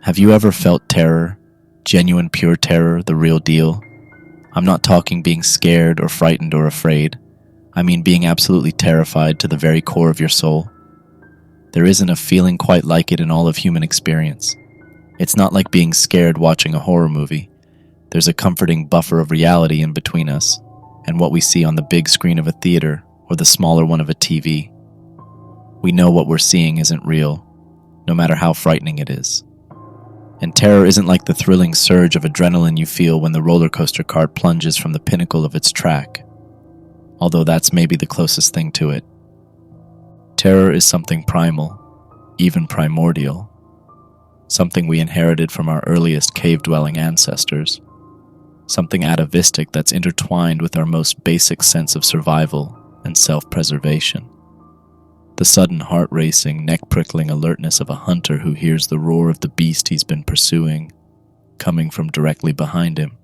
Have you ever felt terror? Genuine pure terror, the real deal? I'm not talking being scared or frightened or afraid. I mean being absolutely terrified to the very core of your soul. There isn't a feeling quite like it in all of human experience. It's not like being scared watching a horror movie. There's a comforting buffer of reality in between us and what we see on the big screen of a theater or the smaller one of a TV. We know what we're seeing isn't real, no matter how frightening it is. And terror isn't like the thrilling surge of adrenaline you feel when the roller coaster cart plunges from the pinnacle of its track, although that's maybe the closest thing to it. Terror is something primal, even primordial, something we inherited from our earliest cave-dwelling ancestors, something atavistic that's intertwined with our most basic sense of survival and self-preservation. The sudden heart-racing, neck-prickling alertness of a hunter who hears the roar of the beast he's been pursuing, coming from directly behind him.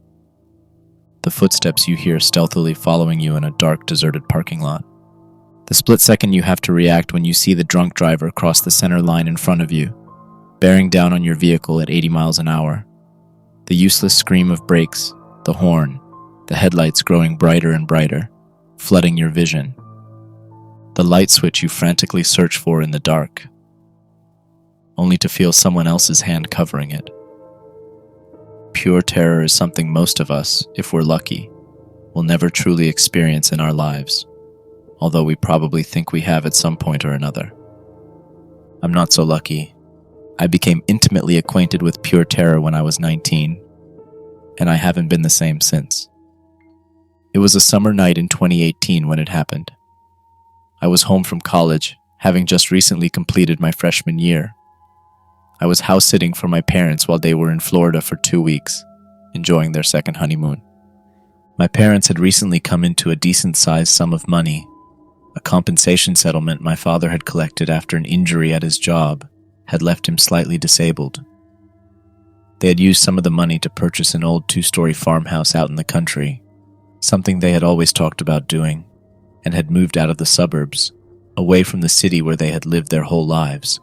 The footsteps you hear stealthily following you in a dark, deserted parking lot. The split second you have to react when you see the drunk driver cross the center line in front of you, bearing down on your vehicle at 80 miles an hour. The useless scream of brakes, the horn, the headlights growing brighter and brighter, flooding your vision. The light switch you frantically search for in the dark, only to feel someone else's hand covering it. Pure terror is something most of us, if we're lucky, will never truly experience in our lives, although we probably think we have at some point or another. I'm not so lucky. I became intimately acquainted with pure terror when I was 19, and I haven't been the same since. It was a summer night in 2018 when it happened. I was home from college, having just recently completed my freshman year. I was house-sitting for my parents while they were in Florida for 2 weeks, enjoying their second honeymoon. My parents had recently come into a decent-sized sum of money, a compensation settlement my father had collected after an injury at his job had left him slightly disabled. They had used some of the money to purchase an old 2-story farmhouse out in the country, something they had always talked about doing, and had moved out of the suburbs, away from the city where they had lived their whole lives.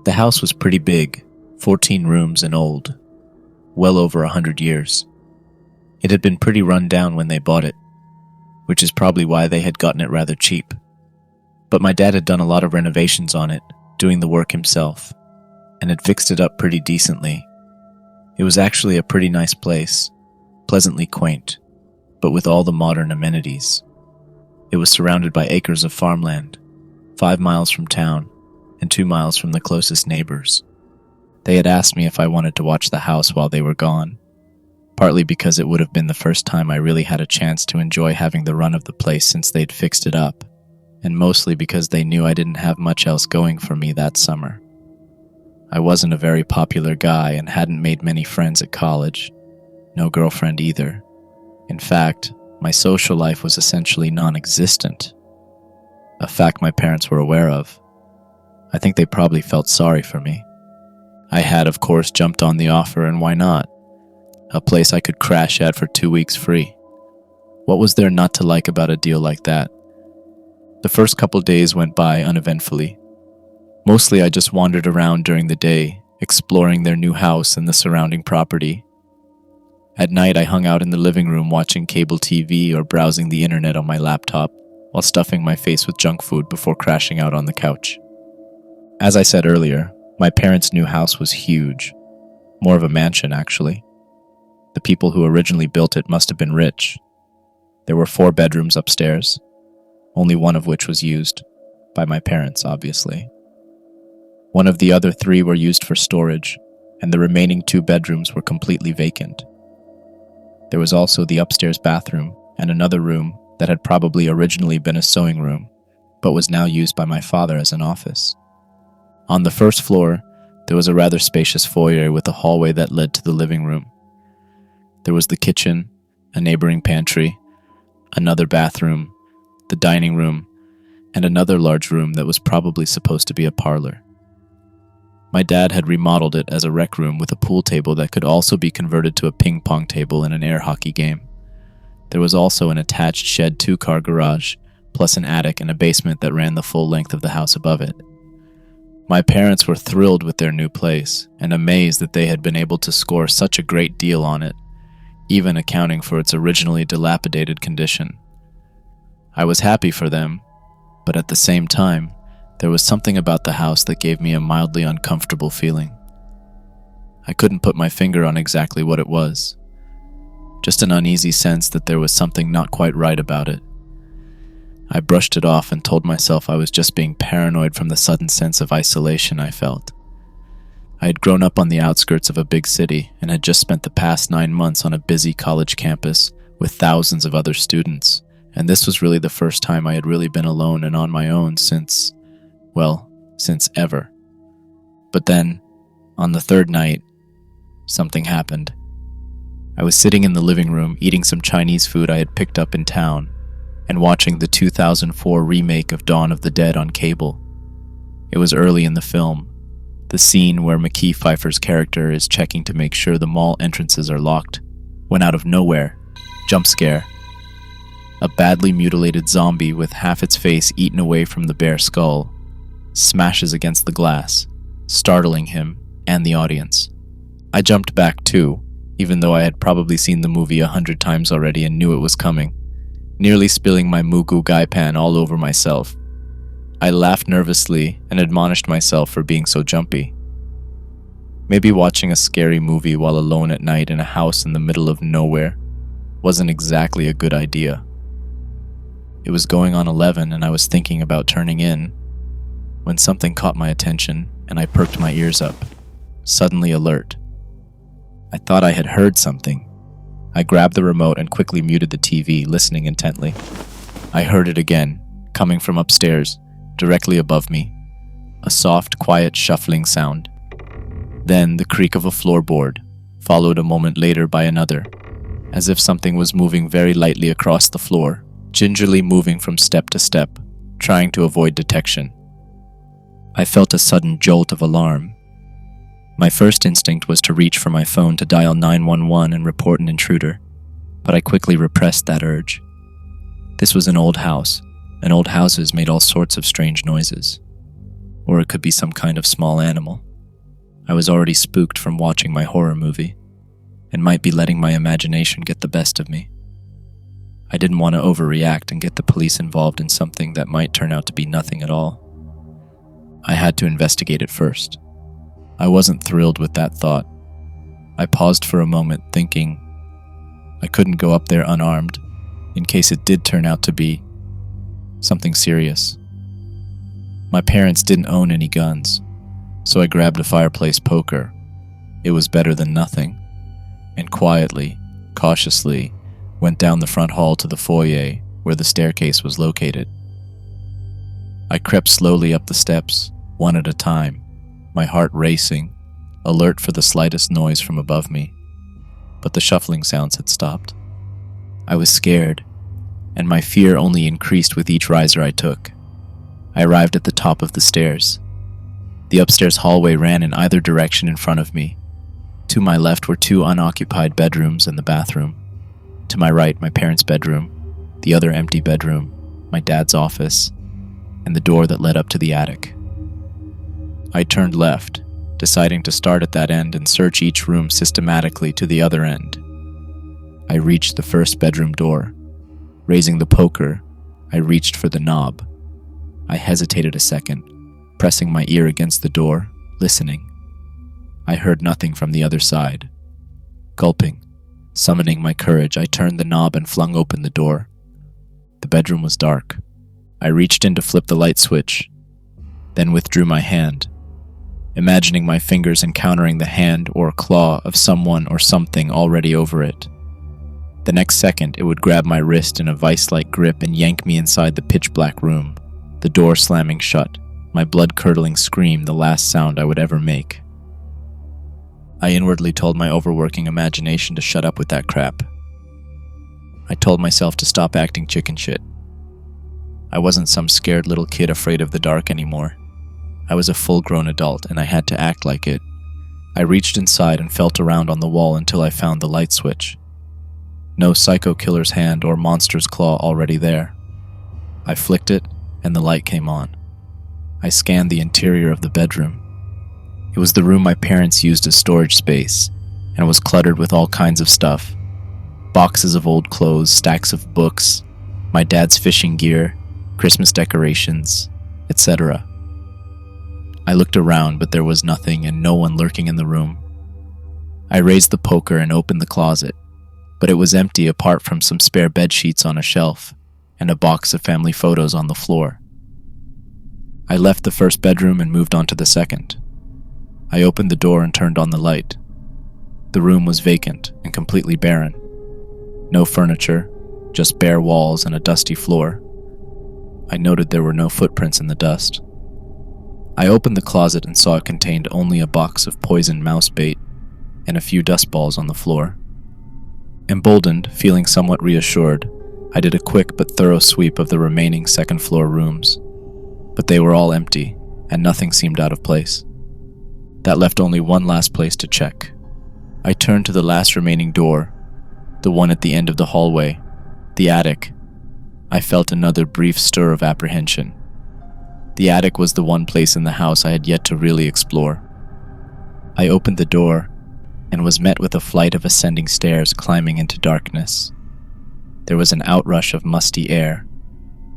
The house was pretty big, 14 rooms and old, well over 100 years. It had been pretty run down when they bought it, which is probably why they had gotten it rather cheap. But my dad had done a lot of renovations on it, doing the work himself, and had fixed it up pretty decently. It was actually a pretty nice place, pleasantly quaint, but with all the modern amenities. It was surrounded by acres of farmland, 5 miles from town, and 2 miles from the closest neighbors. They had asked me if I wanted to watch the house while they were gone, partly because it would have been the first time I really had a chance to enjoy having the run of the place since they'd fixed it up, and mostly because they knew I didn't have much else going for me that summer. I wasn't a very popular guy and hadn't made many friends at college, no girlfriend either. In fact, my social life was essentially non-existent, a fact my parents were aware of. I think they probably felt sorry for me. I had, of course, jumped on the offer, and why not? A place I could crash at for 2 weeks free. What was there not to like about a deal like that? The first couple days went by uneventfully. Mostly I just wandered around during the day, exploring their new house and the surrounding property. At night, I hung out in the living room watching cable TV or browsing the internet on my laptop while stuffing my face with junk food before crashing out on the couch. As I said earlier, my parents' new house was huge. More of a mansion, actually. The people who originally built it must have been rich. There were 4 bedrooms upstairs, only one of which was used, by my parents, obviously. One of the other 3 were used for storage, and the remaining 2 bedrooms were completely vacant. There was also the upstairs bathroom and another room that had probably originally been a sewing room, but was now used by my father as an office. On the first floor, there was a rather spacious foyer with a hallway that led to the living room. There was the kitchen, a neighboring pantry, another bathroom, the dining room, and another large room that was probably supposed to be a parlor. My dad had remodeled it as a rec room with a pool table that could also be converted to a ping pong table and an air hockey game. There was also an attached shed 2-car garage, plus an attic and a basement that ran the full length of the house above it. My parents were thrilled with their new place and amazed that they had been able to score such a great deal on it, even accounting for its originally dilapidated condition. I was happy for them, but at the same time, there was something about the house that gave me a mildly uncomfortable feeling. I couldn't put my finger on exactly what it was. Just an uneasy sense that there was something not quite right about it. I brushed it off and told myself I was just being paranoid from the sudden sense of isolation I felt. I had grown up on the outskirts of a big city and had just spent the past 9 months on a busy college campus with thousands of other students, and this was really the first time I had really been alone and on my own since ever. But then, on the third night, something happened. I was sitting in the living room eating some Chinese food I had picked up in town and watching the 2004 remake of Dawn of the Dead on cable. It was early in the film, the scene where Mekhi Phifer's character is checking to make sure the mall entrances are locked, when out of nowhere, jump scare. A badly mutilated zombie with half its face eaten away from the bare skull smashes against the glass, startling him and the audience. I jumped back too, even though I had probably seen the movie 100 times already and knew it was coming, nearly spilling my mugu gai pan all over myself. I laughed nervously and admonished myself for being so jumpy. Maybe watching a scary movie while alone at night in a house in the middle of nowhere wasn't exactly a good idea. It was going on 11 and I was thinking about turning in when something caught my attention and I perked my ears up, suddenly alert. I thought I had heard something. I grabbed the remote and quickly muted the TV, listening intently. I heard it again, coming from upstairs, directly above me. A soft, quiet shuffling sound. Then the creak of a floorboard, followed a moment later by another, as if something was moving very lightly across the floor, gingerly moving from step to step, trying to avoid detection. I felt a sudden jolt of alarm. My first instinct was to reach for my phone to dial 911 and report an intruder, but I quickly repressed that urge. This was an old house, and old houses made all sorts of strange noises. Or it could be some kind of small animal. I was already spooked from watching my horror movie, and might be letting my imagination get the best of me. I didn't want to overreact and get the police involved in something that might turn out to be nothing at all. I had to investigate it first. I wasn't thrilled with that thought. I paused for a moment, thinking I couldn't go up there unarmed, in case it did turn out to be something serious. My parents didn't own any guns, so I grabbed a fireplace poker. It was better than nothing, and quietly, cautiously, went down the front hall to the foyer where the staircase was located. I crept slowly up the steps, one at a time, my heart racing, alert for the slightest noise from above me. But the shuffling sounds had stopped. I was scared, and my fear only increased with each riser I took. I arrived at the top of the stairs. The upstairs hallway ran in either direction in front of me. To my left were 2 unoccupied bedrooms and the bathroom. To my right, my parents' bedroom, the other empty bedroom, my dad's office, and the door that led up to the attic. I turned left, deciding to start at that end and search each room systematically to the other end. I reached the first bedroom door. Raising the poker, I reached for the knob. I hesitated a second, pressing my ear against the door, listening. I heard nothing from the other side. Gulping, summoning my courage, I turned the knob and flung open the door. The bedroom was dark. I reached in to flip the light switch, then withdrew my hand, imagining my fingers encountering the hand or claw of someone or something already over it. The next second, it would grab my wrist in a vice-like grip and yank me inside the pitch-black room, the door slamming shut, my blood-curdling scream the last sound I would ever make. I inwardly told my overworking imagination to shut up with that crap. I told myself to stop acting chicken shit. I wasn't some scared little kid afraid of the dark anymore. I was a full-grown adult, and I had to act like it. I reached inside and felt around on the wall until I found the light switch. No psycho killer's hand or monster's claw already there. I flicked it, and the light came on. I scanned the interior of the bedroom. It was the room my parents used as storage space, and was cluttered with all kinds of stuff. Boxes of old clothes, stacks of books, my dad's fishing gear, Christmas decorations, etc. I looked around, but there was nothing and no one lurking in the room. I raised the poker and opened the closet, but it was empty apart from some spare bed sheets on a shelf and a box of family photos on the floor. I left the first bedroom and moved on to the second. I opened the door and turned on the light. The room was vacant and completely barren. No furniture, just bare walls and a dusty floor. I noted there were no footprints in the dust. I opened the closet and saw it contained only a box of poisoned mouse bait and a few dust balls on the floor. Emboldened, feeling somewhat reassured, I did a quick but thorough sweep of the remaining second-floor rooms, but they were all empty and nothing seemed out of place. That left only one last place to check. I turned to the last remaining door, the one at the end of the hallway, the attic. I felt another brief stir of apprehension. The attic was the one place in the house I had yet to really explore. I opened the door and was met with a flight of ascending stairs climbing into darkness. There was an outrush of musty air.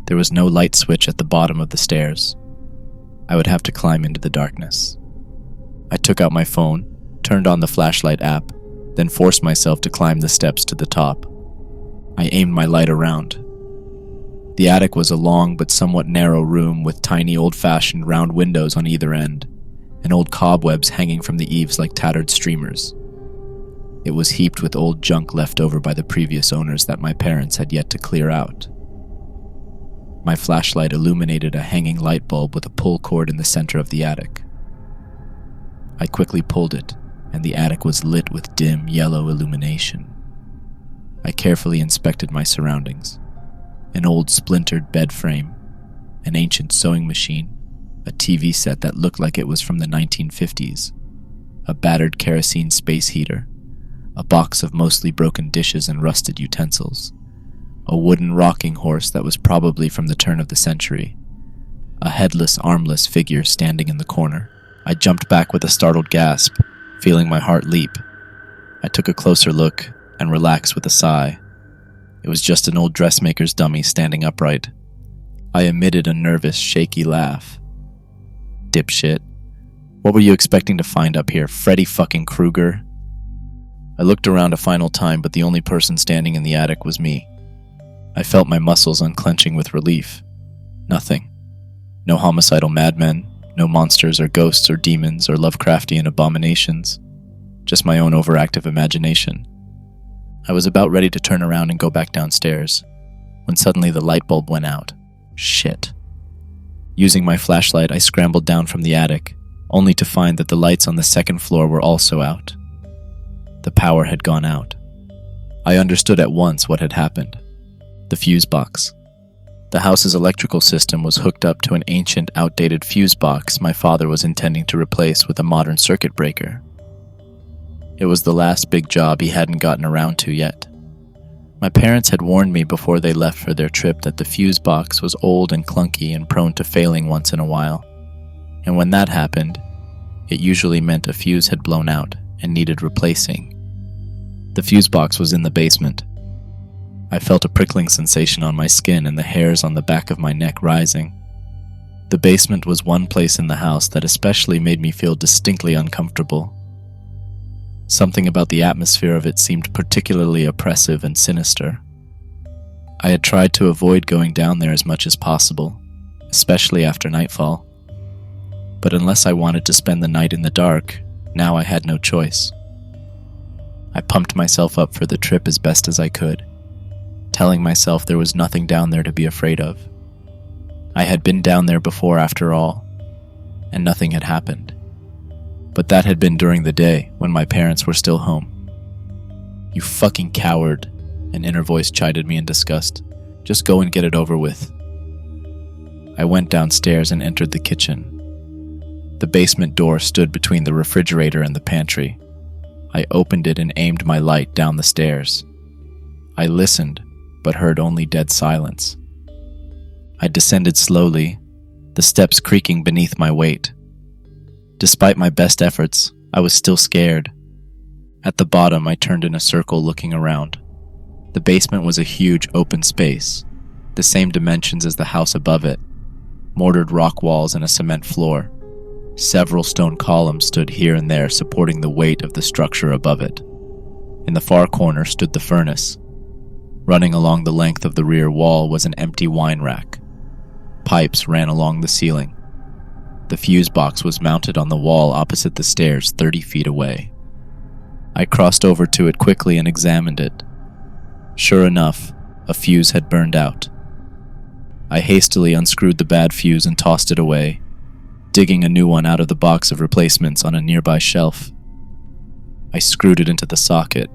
There was no light switch at the bottom of the stairs. I would have to climb into the darkness. I took out my phone, turned on the flashlight app, then forced myself to climb the steps to the top. I aimed my light around. The attic was a long but somewhat narrow room with tiny old-fashioned round windows on either end, and old cobwebs hanging from the eaves like tattered streamers. It was heaped with old junk left over by the previous owners that my parents had yet to clear out. My flashlight illuminated a hanging light bulb with a pull cord in the center of the attic. I quickly pulled it, and the attic was lit with dim yellow illumination. I carefully inspected my surroundings. An old splintered bed frame, an ancient sewing machine, a TV set that looked like it was from the 1950s, a battered kerosene space heater, a box of mostly broken dishes and rusted utensils, a wooden rocking horse that was probably from the turn of the century, a headless, armless figure standing in the corner. I jumped back with a startled gasp, feeling my heart leap. I took a closer look and relaxed with a sigh. It was just an old dressmaker's dummy standing upright. I emitted a nervous, shaky laugh. Dipshit. What were you expecting to find up here, Freddy fucking Krueger? I looked around a final time, but the only person standing in the attic was me. I felt my muscles unclenching with relief. Nothing. No homicidal madmen, no monsters or ghosts or demons or Lovecraftian abominations. Just my own overactive imagination. I was about ready to turn around and go back downstairs, when suddenly the light bulb went out. Shit. Using my flashlight, I scrambled down from the attic, only to find that the lights on the second floor were also out. The power had gone out. I understood at once what had happened. The fuse box. The house's electrical system was hooked up to an ancient, outdated fuse box my father was intending to replace with a modern circuit breaker. It was the last big job he hadn't gotten around to yet. My parents had warned me before they left for their trip that the fuse box was old and clunky and prone to failing once in a while. And when that happened, it usually meant a fuse had blown out and needed replacing. The fuse box was in the basement. I felt a prickling sensation on my skin and the hairs on the back of my neck rising. The basement was one place in the house that especially made me feel distinctly uncomfortable. Something about the atmosphere of it seemed particularly oppressive and sinister. I had tried to avoid going down there as much as possible, especially after nightfall. But unless I wanted to spend the night in the dark, now I had no choice. I pumped myself up for the trip as best as I could, telling myself there was nothing down there to be afraid of. I had been down there before after all, and nothing had happened. But that had been during the day, when my parents were still home. "You fucking coward," an inner voice chided me in disgust. "Just go and get it over with." I went downstairs and entered the kitchen. The basement door stood between the refrigerator and the pantry. I opened it and aimed my light down the stairs. I listened, but heard only dead silence. I descended slowly, the steps creaking beneath my weight. Despite my best efforts, I was still scared. At the bottom, I turned in a circle looking around. The basement was a huge open space, the same dimensions as the house above it, mortared rock walls and a cement floor. Several stone columns stood here and there supporting the weight of the structure above it. In the far corner stood the furnace. Running along the length of the rear wall was an empty wine rack. Pipes ran along the ceiling. The fuse box was mounted on the wall opposite the stairs 30 feet away. I crossed over to it quickly and examined it. Sure enough, a fuse had burned out. I hastily unscrewed the bad fuse and tossed it away, digging a new one out of the box of replacements on a nearby shelf. I screwed it into the socket,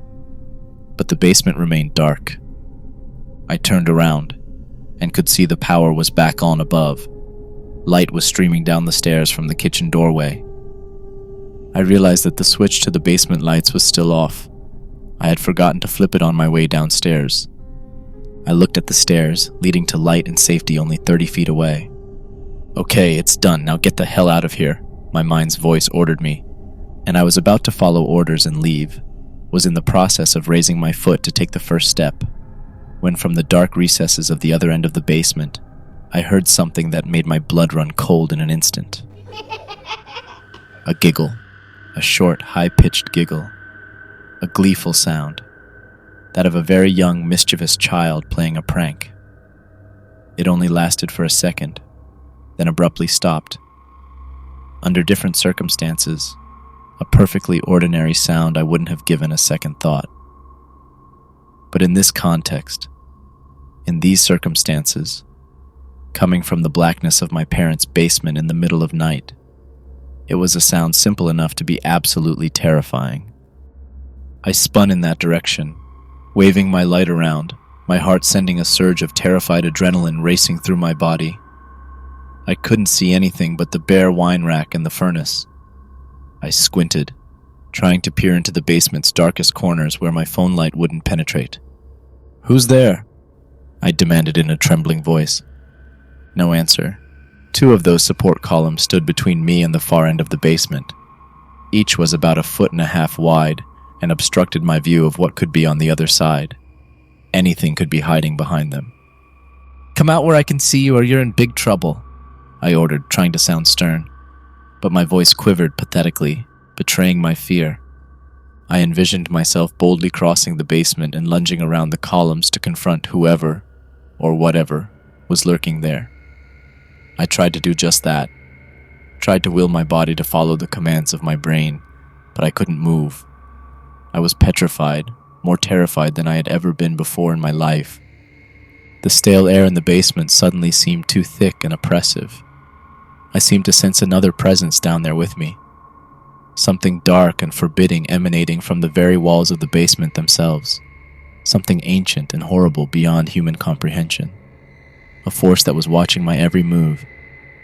but the basement remained dark. I turned around and could see the power was back on above. Light was streaming down the stairs from the kitchen doorway. I realized that the switch to the basement lights was still off. I had forgotten to flip it on my way downstairs. I looked at the stairs, leading to light and safety only 30 feet away. "Okay, it's done. Now get the hell out of here," my mind's voice ordered me, and I was about to follow orders and leave, was in the process of raising my foot to take the first step, when from the dark recesses of the other end of the basement, I heard something that made my blood run cold in an instant. A giggle. A short, high-pitched giggle. A gleeful sound. That of a very young, mischievous child playing a prank. It only lasted for a second, then abruptly stopped. Under different circumstances, a perfectly ordinary sound I wouldn't have given a second thought. But in this context, in these circumstances, coming from the blackness of my parents' basement in the middle of night, it was a sound simple enough to be absolutely terrifying. I spun in that direction, waving my light around, my heart sending a surge of terrified adrenaline racing through my body. I couldn't see anything but the bare wine rack and the furnace. I squinted, trying to peer into the basement's darkest corners where my phone light wouldn't penetrate. "Who's there?" I demanded in a trembling voice. No answer. 2 of those support columns stood between me and the far end of the basement. Each was about 1.5 feet wide and obstructed my view of what could be on the other side. Anything could be hiding behind them. "Come out where I can see you or you're in big trouble," I ordered, trying to sound stern. But my voice quivered pathetically, betraying my fear. I envisioned myself boldly crossing the basement and lunging around the columns to confront whoever, or whatever, was lurking there. I tried to do just that. Tried to will my body to follow the commands of my brain, but I couldn't move. I was petrified, more terrified than I had ever been before in my life. The stale air in the basement suddenly seemed too thick and oppressive. I seemed to sense another presence down there with me. Something dark and forbidding emanating from the very walls of the basement themselves. Something ancient and horrible beyond human comprehension. A force that was watching my every move,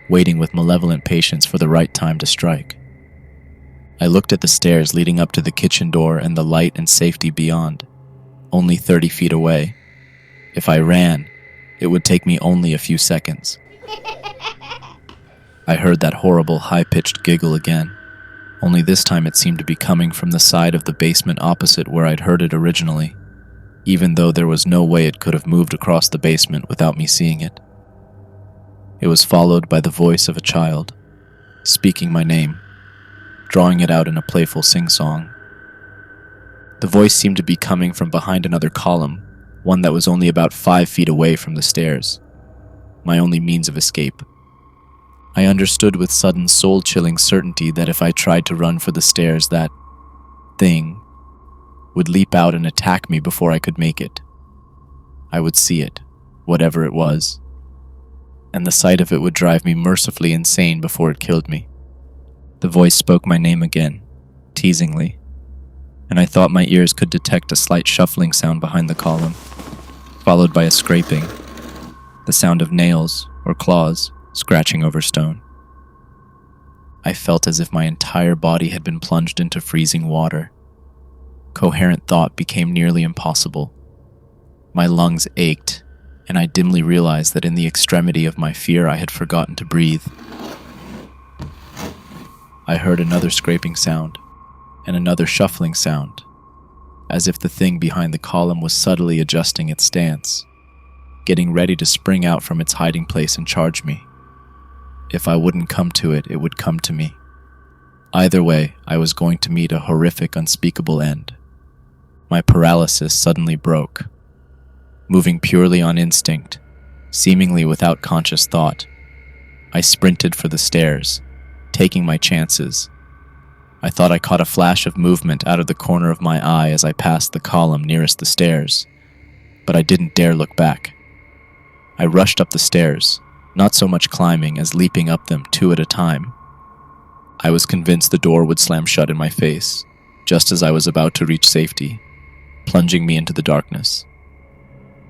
waiting with malevolent patience for the right time to strike. I looked at the stairs leading up to the kitchen door and the light and safety beyond, only 30 feet away. If I ran, it would take me only a few seconds. I heard that horrible high-pitched giggle again, only this time it seemed to be coming from the side of the basement opposite where I'd heard it originally, even though there was no way it could have moved across the basement without me seeing it. It was followed by the voice of a child, speaking my name, drawing it out in a playful sing-song. The voice seemed to be coming from behind another column, one that was only about 5 feet away from the stairs, my only means of escape. I understood with sudden soul-chilling certainty that if I tried to run for the stairs, that thing would leap out and attack me before I could make it. I would see it, whatever it was, and the sight of it would drive me mercifully insane before it killed me. The voice spoke my name again, teasingly, and I thought my ears could detect a slight shuffling sound behind the column, followed by a scraping, the sound of nails or claws scratching over stone. I felt as if my entire body had been plunged into freezing water. Coherent thought became nearly impossible. My lungs ached, and I dimly realized that in the extremity of my fear I had forgotten to breathe. I heard another scraping sound, and another shuffling sound, as if the thing behind the column was subtly adjusting its stance, getting ready to spring out from its hiding place and charge me. If I wouldn't come to it, it would come to me. Either way, I was going to meet a horrific, unspeakable end. My paralysis suddenly broke. Moving purely on instinct, seemingly without conscious thought, I sprinted for the stairs, taking my chances. I thought I caught a flash of movement out of the corner of my eye as I passed the column nearest the stairs, but I didn't dare look back. I rushed up the stairs, not so much climbing as leaping up them 2 at a time. I was convinced the door would slam shut in my face, just as I was about to reach safety, plunging me into the darkness.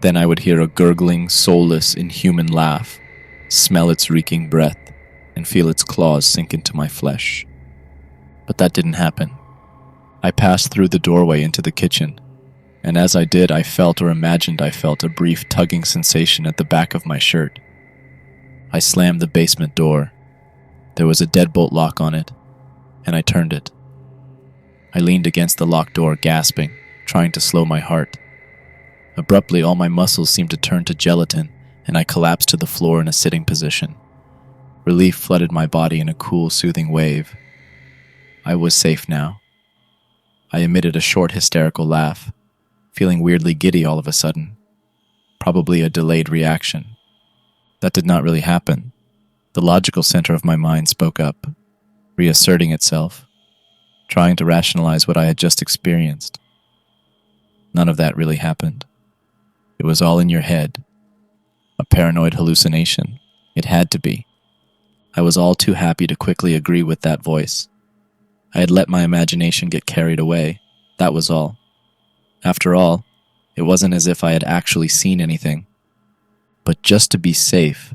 Then I would hear a gurgling, soulless, inhuman laugh, smell its reeking breath, and feel its claws sink into my flesh. But that didn't happen. I passed through the doorway into the kitchen, and as I did, I felt or imagined I felt a brief tugging sensation at the back of my shirt. I slammed the basement door. There was a deadbolt lock on it, and I turned it. I leaned against the locked door, gasping, trying to slow my heart. Abruptly, all my muscles seemed to turn to gelatin, and I collapsed to the floor in a sitting position. Relief flooded my body in a cool, soothing wave. I was safe now. I emitted a short, hysterical laugh, feeling weirdly giddy all of a sudden. Probably a delayed reaction. That did not really happen. The logical center of my mind spoke up, reasserting itself, trying to rationalize what I had just experienced. None of that really happened. It was all in your head. A paranoid hallucination. It had to be. I was all too happy to quickly agree with that voice. I had let my imagination get carried away. That was all. After all, it wasn't as if I had actually seen anything. But just to be safe,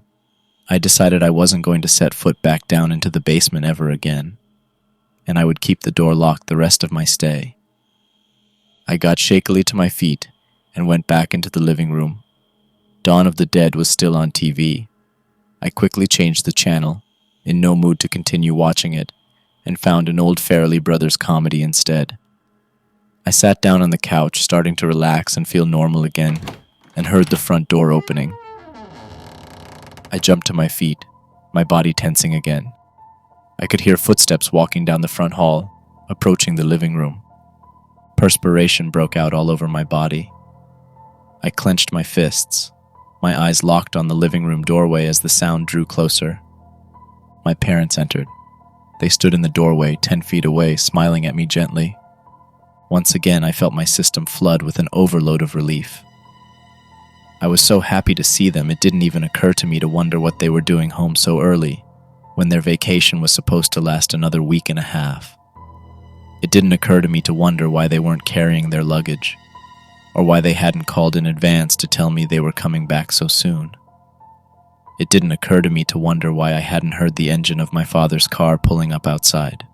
I decided I wasn't going to set foot back down into the basement ever again, and I would keep the door locked the rest of my stay. I got shakily to my feet and went back into the living room. Dawn of the Dead was still on TV. I quickly changed the channel, in no mood to continue watching it, and found an old Farrelly Brothers comedy instead. I sat down on the couch, starting to relax and feel normal again, and heard the front door opening. I jumped to my feet, my body tensing again. I could hear footsteps walking down the front hall, approaching the living room. Perspiration broke out all over my body. I clenched my fists, my eyes locked on the living room doorway as the sound drew closer. My parents entered. They stood in the doorway 10 feet away, smiling at me gently. Once again, I felt my system flood with an overload of relief. I was so happy to see them, it didn't even occur to me to wonder what they were doing home so early, when their vacation was supposed to last another week and a half. It didn't occur to me to wonder why they weren't carrying their luggage, or why they hadn't called in advance to tell me they were coming back so soon. It didn't occur to me to wonder why I hadn't heard the engine of my father's car pulling up outside.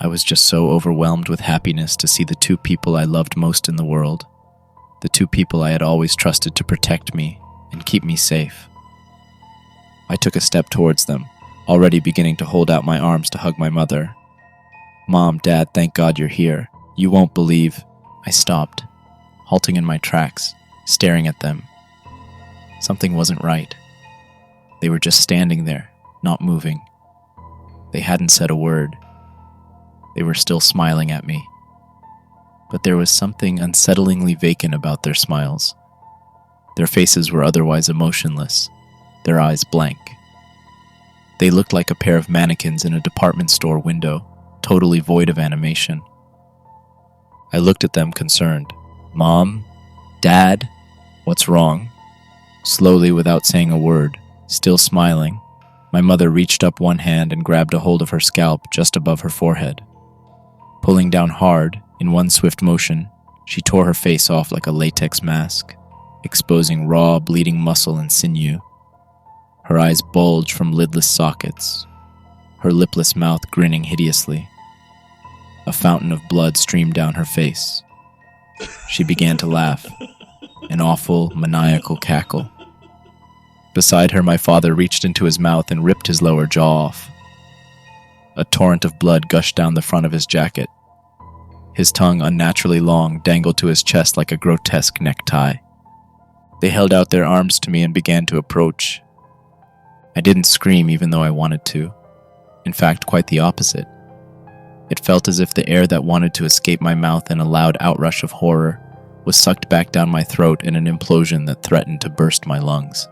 I was just so overwhelmed with happiness to see the 2 people I loved most in the world, the 2 people I had always trusted to protect me and keep me safe. I took a step towards them, already beginning to hold out my arms to hug my mother. "Mom, Dad, thank God you're here. You won't believe..." I stopped, halting in my tracks, staring at them. Something wasn't right. They were just standing there, not moving. They hadn't said a word. They were still smiling at me. But there was something unsettlingly vacant about their smiles. Their faces were otherwise emotionless, their eyes blank. They looked like a pair of mannequins in a department store window, totally void of animation. I looked at them concerned. "Mom? Dad? What's wrong?" Slowly, without saying a word, still smiling, my mother reached up one hand and grabbed a hold of her scalp just above her forehead. Pulling down hard, in one swift motion, she tore her face off like a latex mask, exposing raw, bleeding muscle and sinew. Her eyes bulged from lidless sockets, her lipless mouth grinning hideously. A fountain of blood streamed down her face. She began to laugh, an awful, maniacal cackle. Beside her, my father reached into his mouth and ripped his lower jaw off. A torrent of blood gushed down the front of his jacket. His tongue, unnaturally long, dangled to his chest like a grotesque necktie. They held out their arms to me and began to approach. I didn't scream even though I wanted to. In fact, quite the opposite. It felt as if the air that wanted to escape my mouth in a loud outrush of horror was sucked back down my throat in an implosion that threatened to burst my lungs.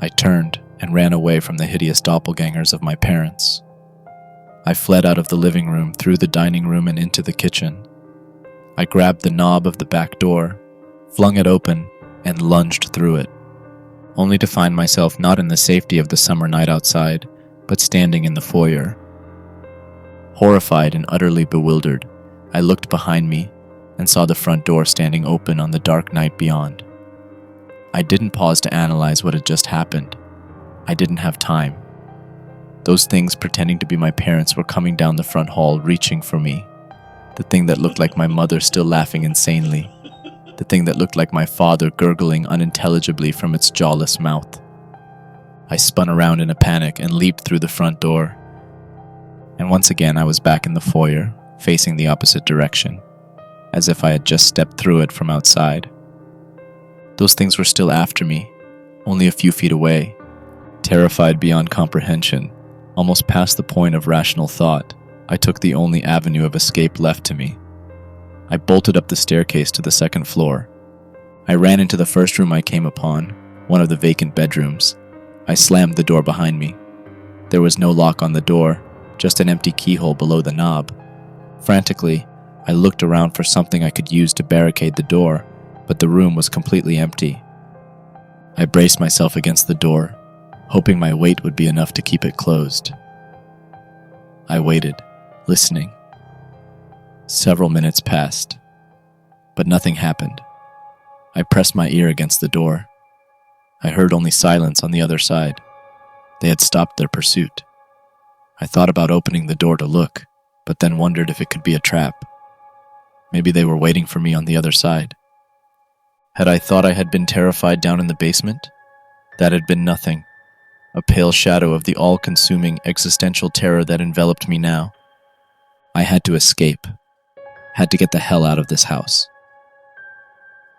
I turned and ran away from the hideous doppelgangers of my parents. I fled out of the living room, through the dining room and into the kitchen. I grabbed the knob of the back door, flung it open, and lunged through it, only to find myself not in the safety of the summer night outside, but standing in the foyer. Horrified and utterly bewildered, I looked behind me and saw the front door standing open on the dark night beyond. I didn't pause to analyze what had just happened. I didn't have time. Those things pretending to be my parents were coming down the front hall, reaching for me. The thing that looked like my mother still laughing insanely. The thing that looked like my father gurgling unintelligibly from its jawless mouth. I spun around in a panic and leaped through the front door. And once again I was back in the foyer, facing the opposite direction, as if I had just stepped through it from outside. Those things were still after me, only a few feet away, terrified beyond comprehension. Almost past the point of rational thought, I took the only avenue of escape left to me. I bolted up the staircase to the second floor. I ran into the first room I came upon, one of the vacant bedrooms. I slammed the door behind me. There was no lock on the door, just an empty keyhole below the knob. Frantically, I looked around for something I could use to barricade the door, but the room was completely empty. I braced myself against the door, hoping my weight would be enough to keep it closed. I waited, listening. Several minutes passed, but nothing happened. I pressed my ear against the door. I heard only silence on the other side. They had stopped their pursuit. I thought about opening the door to look, but then wondered if it could be a trap. Maybe they were waiting for me on the other side. Had I thought I had been terrified down in the basement? That had been nothing. A pale shadow of the all-consuming existential terror that enveloped me now. I had to escape. Had to get the hell out of this house.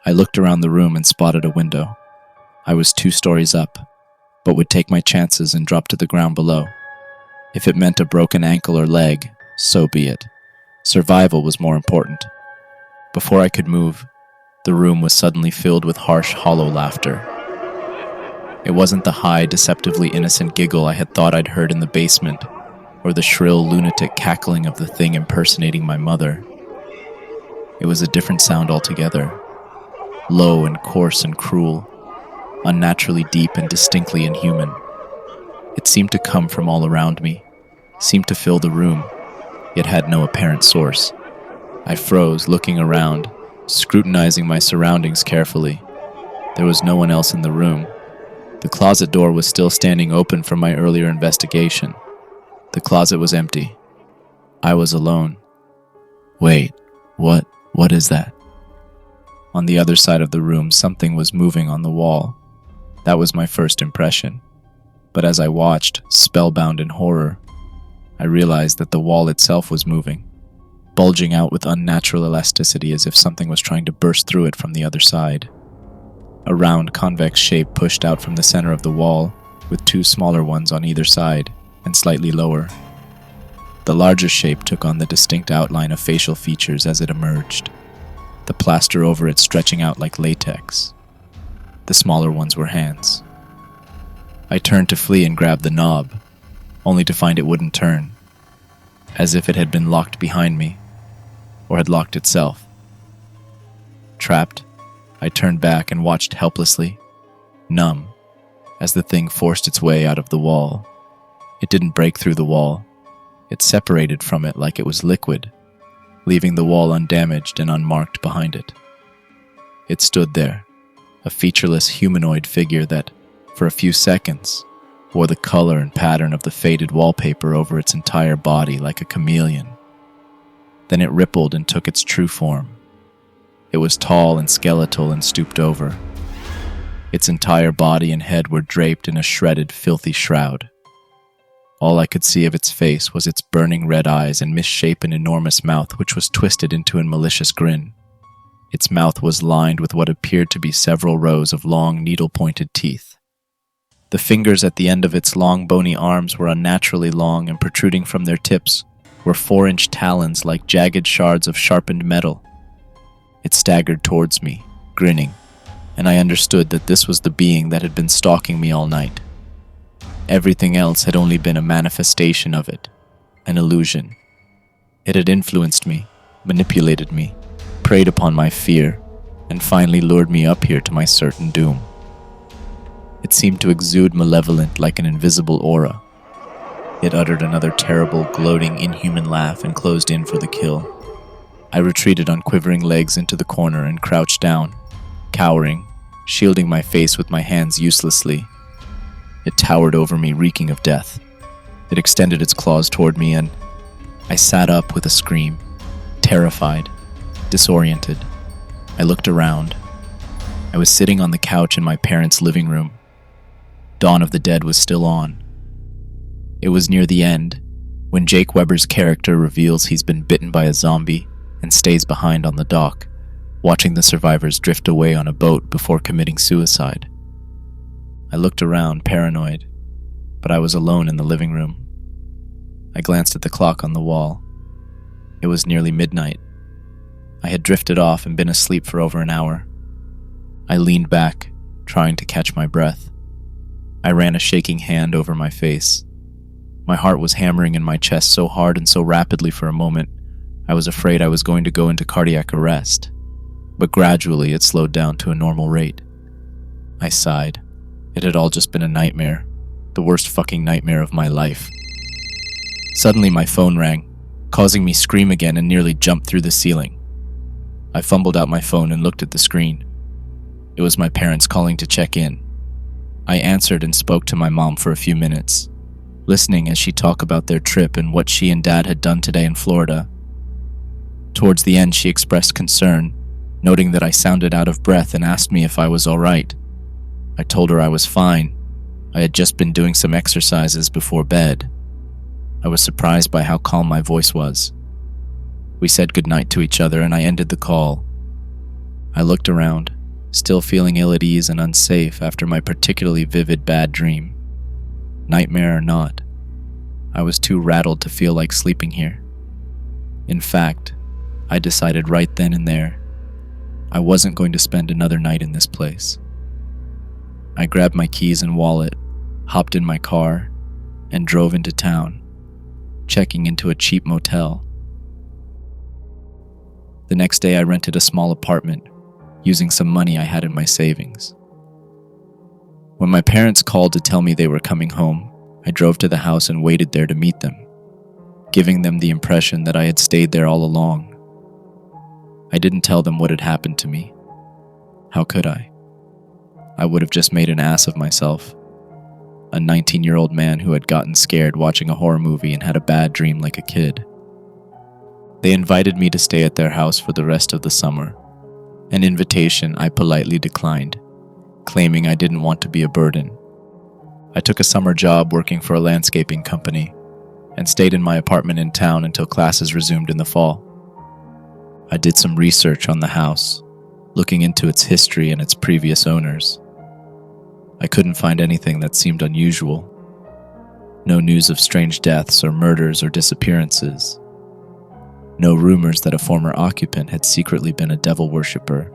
I looked around the room and spotted a window. I was 2 stories up, but would take my chances and drop to the ground below. If it meant a broken ankle or leg, so be it. Survival was more important. Before I could move, the room was suddenly filled with harsh, hollow laughter. It wasn't the high, deceptively innocent giggle I had thought I'd heard in the basement, or the shrill, lunatic cackling of the thing impersonating my mother. It was a different sound altogether, low and coarse and cruel, unnaturally deep and distinctly inhuman. It seemed to come from all around me, seemed to fill the room, yet had no apparent source. I froze, looking around, scrutinizing my surroundings carefully. There was no one else in the room. The closet door was still standing open from my earlier investigation. The closet was empty. I was alone. Wait, what is that? On the other side of the room, something was moving on the wall. That was my first impression. But as I watched, spellbound in horror, I realized that the wall itself was moving, bulging out with unnatural elasticity as if something was trying to burst through it from the other side. A round, convex shape pushed out from the center of the wall, with 2 smaller ones on either side, and slightly lower. The larger shape took on the distinct outline of facial features as it emerged, the plaster over it stretching out like latex. The smaller ones were hands. I turned to flee and grab the knob, only to find it wouldn't turn, as if it had been locked behind me, or had locked itself. Trapped, I turned back and watched helplessly, numb, as the thing forced its way out of the wall. It didn't break through the wall. It separated from it like it was liquid, leaving the wall undamaged and unmarked behind it. It stood there, a featureless humanoid figure that, for a few seconds, wore the color and pattern of the faded wallpaper over its entire body like a chameleon. Then it rippled and took its true form. It was tall and skeletal and stooped over. Its entire body and head were draped in a shredded, filthy shroud. All I could see of its face was its burning red eyes and misshapen, enormous mouth, which was twisted into a malicious grin. Its mouth was lined with what appeared to be several rows of long, needle-pointed teeth. The fingers at the end of its long, bony arms were unnaturally long, and protruding from their tips were 4-inch talons like jagged shards of sharpened metal. It staggered towards me, grinning, and I understood that this was the being that had been stalking me all night. Everything else had only been a manifestation of it, an illusion. It had influenced me, manipulated me, preyed upon my fear, and finally lured me up here to my certain doom. It seemed to exude malevolent like an invisible aura. It uttered another terrible, gloating, inhuman laugh and closed in for the kill. I retreated on quivering legs into the corner and crouched down, cowering, shielding my face with my hands uselessly. It towered over me, reeking of death. It extended its claws toward me, and I sat up with a scream, terrified, disoriented. I looked around. I was sitting on the couch in my parents' living room. Dawn of the Dead was still on. It was near the end, when Jake Weber's character reveals he's been bitten by a zombie and stays behind on the dock, watching the survivors drift away on a boat before committing suicide. I looked around, paranoid, but I was alone in the living room. I glanced at the clock on the wall. It was nearly midnight. I had drifted off and been asleep for over an hour. I leaned back, trying to catch my breath. I ran a shaking hand over my face. My heart was hammering in my chest so hard and so rapidly for a moment, I was afraid I was going to go into cardiac arrest. But gradually it slowed down to a normal rate. I sighed. It had all just been a nightmare. The worst fucking nightmare of my life. Suddenly my phone rang, causing me to scream again and nearly jump through the ceiling. I fumbled out my phone and looked at the screen. It was my parents calling to check in. I answered and spoke to my mom for a few minutes, listening as she talked about their trip and what she and Dad had done today in Florida. Towards the end, she expressed concern, noting that I sounded out of breath and asked me if I was all right. I told her I was fine. I had just been doing some exercises before bed. I was surprised by how calm my voice was. We said goodnight to each other and I ended the call. I looked around, still feeling ill at ease and unsafe after my particularly vivid bad dream. Nightmare or not, I was too rattled to feel like sleeping here. In fact, I decided right then and there, I wasn't going to spend another night in this place. I grabbed my keys and wallet, hopped in my car, and drove into town, checking into a cheap motel. The next day I rented a small apartment, using some money I had in my savings. When my parents called to tell me they were coming home, I drove to the house and waited there to meet them, giving them the impression that I had stayed there all along. I didn't tell them what had happened to me. How could I? I would have just made an ass of myself. A 19-year-old man who had gotten scared watching a horror movie and had a bad dream like a kid. They invited me to stay at their house for the rest of the summer, an invitation I politely declined, claiming I didn't want to be a burden. I took a summer job working for a landscaping company and stayed in my apartment in town until classes resumed in the fall. I did some research on the house, looking into its history and its previous owners. I couldn't find anything that seemed unusual. No news of strange deaths or murders or disappearances. No rumors that a former occupant had secretly been a devil worshipper,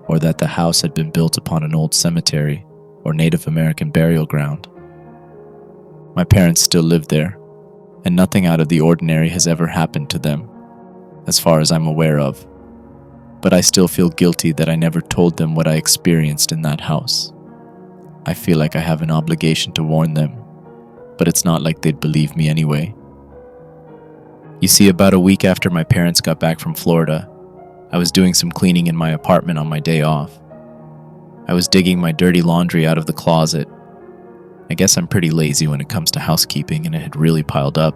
or that the house had been built upon an old cemetery or Native American burial ground. My parents still live there, and nothing out of the ordinary has ever happened to them, as far as I'm aware of. But I still feel guilty that I never told them what I experienced in that house. I feel like I have an obligation to warn them, but it's not like they'd believe me anyway. You see, about a week after my parents got back from Florida, I was doing some cleaning in my apartment on my day off. I was digging my dirty laundry out of the closet. I guess I'm pretty lazy when it comes to housekeeping, and it had really piled up.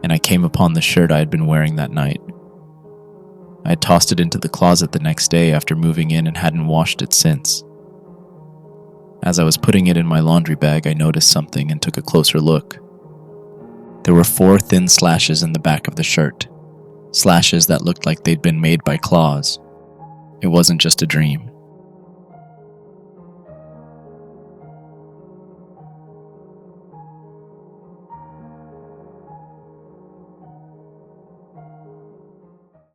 And I came upon the shirt I had been wearing that night. I had tossed it into the closet the next day after moving in and hadn't washed it since. As I was putting it in my laundry bag, I noticed something and took a closer look. There were 4 thin slashes in the back of the shirt, slashes that looked like they'd been made by claws. It wasn't just a dream.